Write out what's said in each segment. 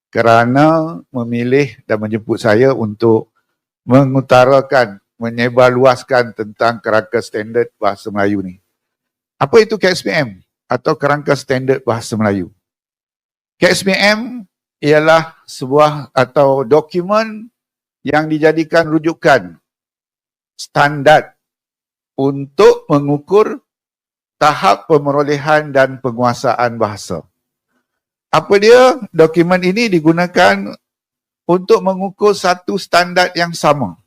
kerana memilih dan menjemput saya untuk mengutarakan, menyebarluaskan tentang kerangka standard bahasa Melayu ni. Apa itu KSPM atau kerangka standard bahasa Melayu? KSPM ialah sebuah atau dokumen yang dijadikan rujukan standard untuk mengukur tahap pemerolehan dan penguasaan bahasa. Apa dia? Dokumen ini digunakan untuk mengukur satu standard yang sama.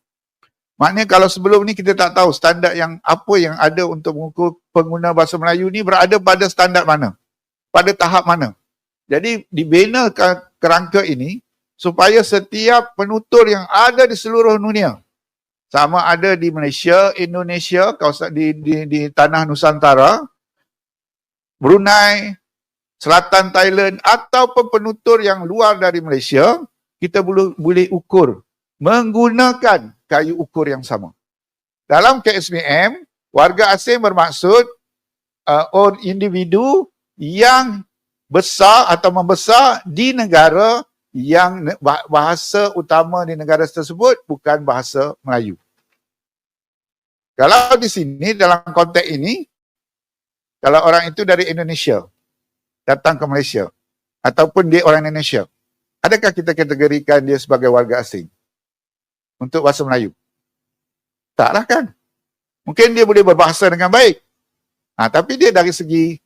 Maknanya kalau sebelum ni kita tak tahu standard yang apa yang ada untuk mengukur pengguna bahasa Melayu ni berada pada standard mana, pada tahap mana. Jadi dibina kerangka ini supaya setiap penutur yang ada di seluruh dunia, sama ada di Malaysia, Indonesia, kawasan di tanah Nusantara, Brunei, Selatan Thailand ataupun penutur yang luar dari Malaysia, kita boleh ukur menggunakan kayu ukur yang sama. Dalam KSPM, warga asing bermaksud individu yang besar atau membesar di negara yang bahasa utama di negara tersebut bukan bahasa Melayu. Kalau di sini dalam konteks ini, kalau orang itu dari Indonesia datang ke Malaysia ataupun dia orang Indonesia, adakah kita kategorikan dia sebagai warga asing untuk bahasa Melayu? Taklah kan? Mungkin dia boleh berbahasa dengan baik. Tapi dia dari segi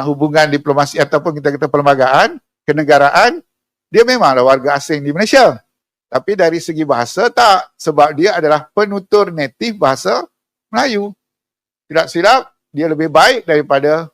hubungan diplomasi ataupun kita kata perlembagaan, kenegaraan, dia memanglah warga asing di Malaysia. Tapi dari segi bahasa tak, sebab dia adalah penutur native bahasa Melayu. Tidak silap, dia lebih baik daripada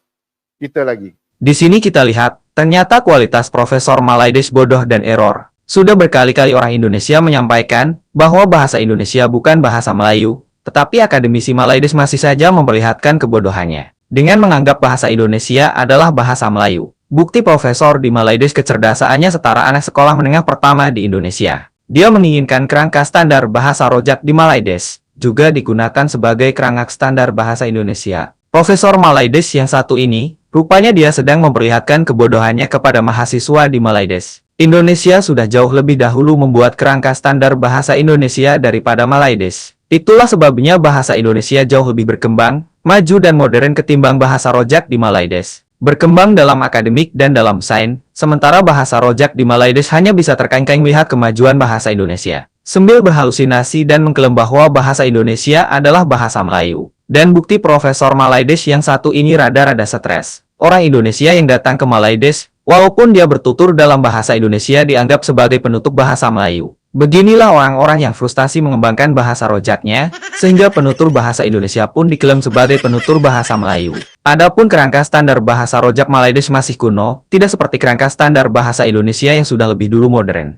kita lagi. Di sini kita lihat, ternyata kualitas Profesor Malaides bodoh dan error. Sudah berkali-kali orang Indonesia menyampaikan bahwa bahasa Indonesia bukan bahasa Melayu, tetapi akademisi Malaides masih saja memperlihatkan kebodohannya dengan menganggap bahasa Indonesia adalah bahasa Melayu. Bukti Profesor di Malaides kecerdasannya setara anak sekolah menengah pertama di Indonesia. Dia menginginkan kerangka standar bahasa Rojak di Malaides juga digunakan sebagai kerangka standar bahasa Indonesia. Profesor Malaides yang satu ini, rupanya dia sedang memperlihatkan kebodohannya kepada mahasiswa di Malaides. Indonesia sudah jauh lebih dahulu membuat kerangka standar bahasa Indonesia daripada Malaides. Itulah sebabnya bahasa Indonesia jauh lebih berkembang, maju dan modern ketimbang bahasa Rojak di Malaides. Berkembang dalam akademik dan dalam sains, sementara bahasa Rojak di Malaides hanya bisa terkengkeng melihat kemajuan bahasa Indonesia, sambil berhalusinasi dan mengklaim bahwa bahasa Indonesia adalah bahasa Melayu. Dan bukti Profesor Malaides yang satu ini rada-rada stres. Orang Indonesia yang datang ke Malaides, walaupun dia bertutur dalam bahasa Indonesia dianggap sebagai penutup bahasa Melayu. Beginilah orang-orang yang frustasi mengembangkan bahasa Rojaknya, sehingga penutur bahasa Indonesia pun diklaim sebagai penutur bahasa Melayu. Adapun kerangka standar bahasa Rojak Malaides masih kuno, tidak seperti kerangka standar bahasa Indonesia yang sudah lebih dulu modern.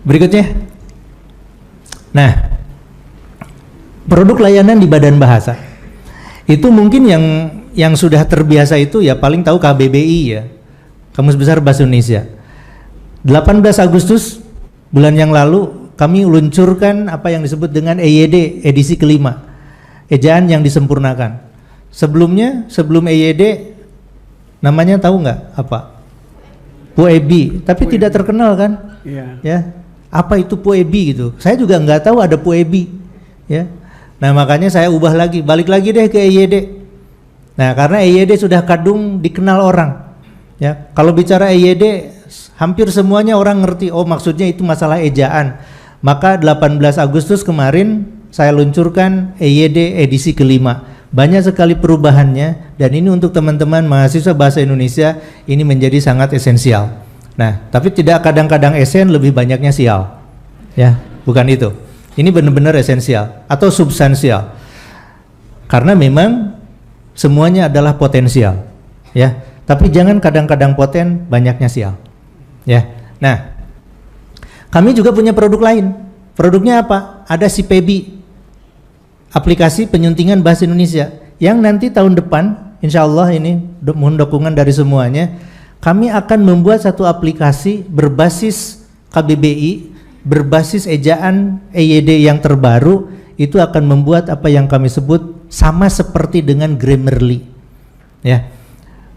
Berikutnya. Nah, produk layanan di badan bahasa. Itu mungkin yang sudah terbiasa itu ya paling tahu KBBI ya, Kamus Besar Bahasa Indonesia. 18 Agustus bulan yang lalu kami luncurkan apa yang disebut dengan EYD edisi kelima, ejaan yang disempurnakan. Sebelum EYD namanya tahu nggak apa? PUEBI, tapi tidak terkenal kan? Ya, apa itu PUEBI gitu? Saya juga nggak tahu ada PUEBI, ya. Nah makanya saya ubah lagi, balik lagi deh ke EYD. Nah karena EYD sudah kadung dikenal orang, ya. Kalau bicara EYD hampir semuanya orang ngerti, oh maksudnya itu masalah ejaan. Maka 18 Agustus kemarin saya luncurkan EYD edisi kelima. Banyak sekali perubahannya dan ini untuk teman-teman mahasiswa bahasa Indonesia ini menjadi sangat esensial. Nah, tapi tidak kadang-kadang esen, lebih banyaknya sial. Ya, bukan itu. Ini benar-benar esensial atau substansial. Karena memang semuanya adalah potensial. Ya, tapi jangan kadang-kadang poten, banyaknya sial. Ya, nah, kami juga punya produk lain. Produknya apa? Ada si PEBI, aplikasi penyuntingan bahasa Indonesia, yang nanti tahun depan, insya Allah ini mohon dukungan dari semuanya. Kami akan membuat satu aplikasi berbasis KBBI, berbasis ejaan EYD yang terbaru. Itu akan membuat apa yang kami sebut sama seperti dengan Grammarly. Ya.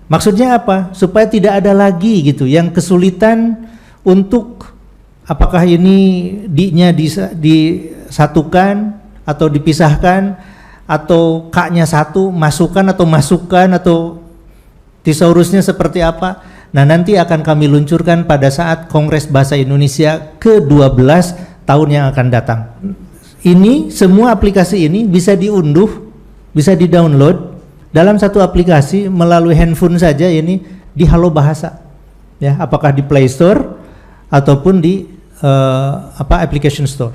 Maksudnya apa? Supaya tidak ada lagi gitu yang kesulitan untuk apakah ini D-nya disatukan atau dipisahkan, atau K-nya satu, masukkan atau thesaurusnya seperti apa. Nah, nanti akan kami luncurkan pada saat Kongres Bahasa Indonesia ke-12 tahun yang akan datang. Ini semua aplikasi ini bisa diunduh, bisa di-download dalam satu aplikasi melalui handphone saja ini di Halo Bahasa. Ya, apakah di Play Store ataupun di application store.